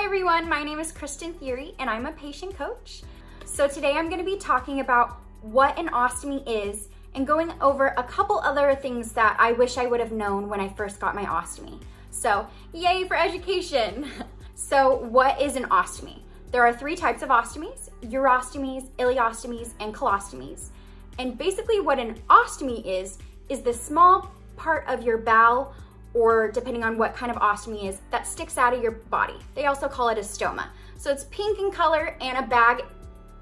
everyone, my name is Kristen Furey and I'm a patient coach. So today I'm going to be talking about what an ostomy is and going over a couple other things that I wish I would have known when I first got my ostomy. So yay for education! So what is an ostomy? There are three types of ostomies: urostomies, ileostomies, and colostomies. And basically what an ostomy is the small part of your bowel, or depending on what kind of ostomy is, that sticks out of your body. They also call it a stoma. So it's pink in color and a bag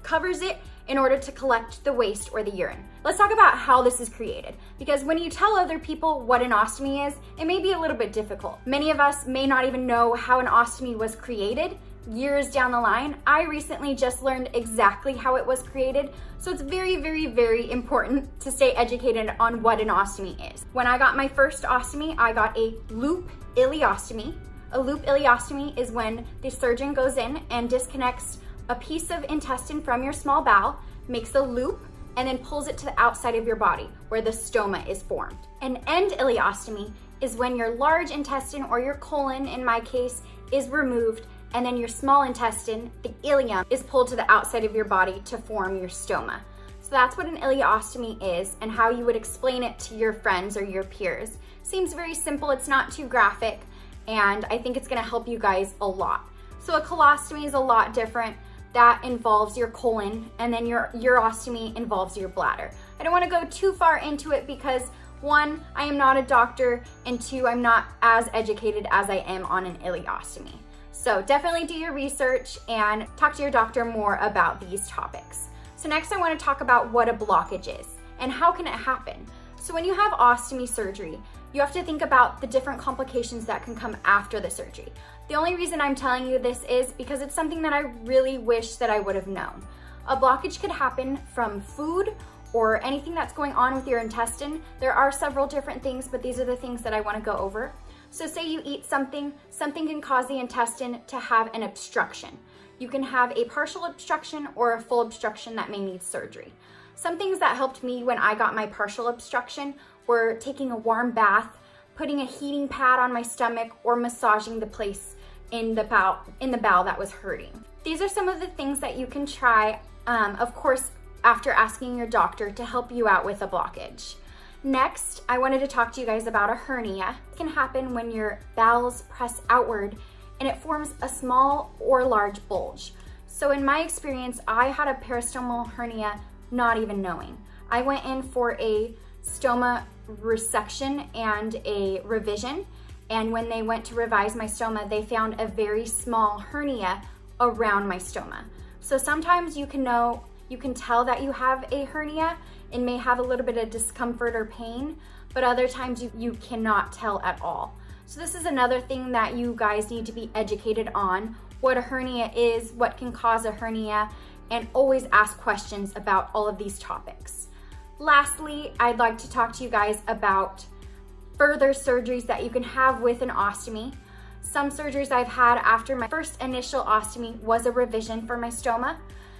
covers it in order to collect the waste or the urine. Let's talk about how this is created, because when you tell other people what an ostomy is, it may be a little bit difficult. Many of us may not even know how an ostomy was created. Years down the line, I recently just learned exactly how it was created, so it's very, very, very important to stay educated on what an ostomy is. When I got my first ostomy, I got a loop ileostomy. A loop ileostomy is when the surgeon goes in and disconnects a piece of intestine from your small bowel, makes a loop, and then pulls it to the outside of your body where the stoma is formed. An end ileostomy is when your large intestine, or your colon in my case, is removed, and then your small intestine, the ileum, is pulled to the outside of your body to form your stoma. So that's what an ileostomy is and how you would explain it to your friends or your peers. Seems very simple, it's not too graphic, and I think it's gonna help you guys a lot. So a colostomy is a lot different. That involves your colon, and then your urostomy involves your bladder. I don't wanna go too far into it because one, I am not a doctor, and two, I'm not as educated as I am on an ileostomy. So definitely do your research and talk to your doctor more about these topics. So next I want to talk about what a blockage is and how can it happen. So when you have ostomy surgery, you have to think about the different complications that can come after the surgery. The only reason I'm telling you this is because it's something that I really wish that I would have known. A blockage could happen from food or anything that's going on with your intestine. There are several different things, but these are the things that I want to go over. So say you eat something can cause the intestine to have an obstruction. You can have a partial obstruction or a full obstruction that may need surgery. Some things that helped me when I got my partial obstruction were taking a warm bath, putting a heating pad on my stomach, or massaging the place in the bowel that was hurting. These are some of the things that you can try, of course, after asking your doctor to help you out with a blockage. Next, I wanted to talk to you guys about a hernia. It can happen when your bowels press outward and it forms a small or large bulge. So in my experience, I had a peristomal hernia not even knowing. I went in for a stoma resection and a revision, and when they went to revise my stoma, they found a very small hernia around my stoma. So sometimes you can tell that you have a hernia and may have a little bit of discomfort or pain, but other times you cannot tell at all. So this is another thing that you guys need to be educated on: what a hernia is, what can cause a hernia, and always ask questions about all of these topics. Lastly, I'd like to talk to you guys about further surgeries that you can have with an ostomy. Some surgeries I've had after my first initial ostomy was a revision for my stoma.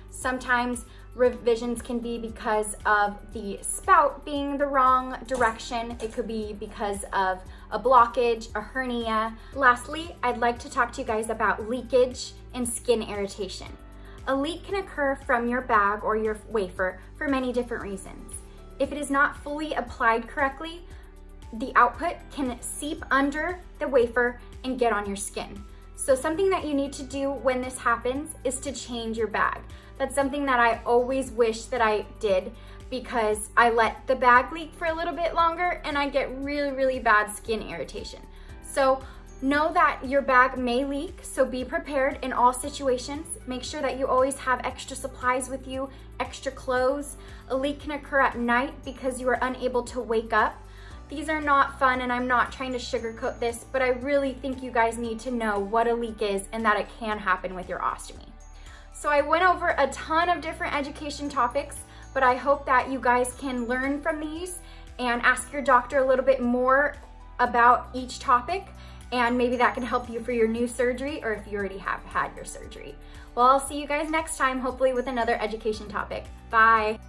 Sometimes revisions can be because of the spout being the wrong direction. It could be because of a blockage, a hernia. Lastly, I'd like to talk to you guys about leakage and skin irritation. A leak can occur from your bag or your wafer for many different reasons. If it is not fully applied correctly, the output can seep under the wafer and get on your skin. So something that you need to do when this happens is to change your bag. That's something that I always wish that I did, because I let the bag leak for a little bit longer and I get really, really bad skin irritation. So know that your bag may leak, so be prepared in all situations. Make sure that you always have extra supplies with you, extra clothes. A leak can occur at night because you are unable to wake up. These are not fun, and I'm not trying to sugarcoat this, but I really think you guys need to know what a leak is and that it can happen with your ostomy. So I went over a ton of different education topics, but I hope that you guys can learn from these and ask your doctor a little bit more about each topic, and maybe that can help you for your new surgery, or if you already have had your surgery. Well, I'll see you guys next time, hopefully with another education topic. Bye.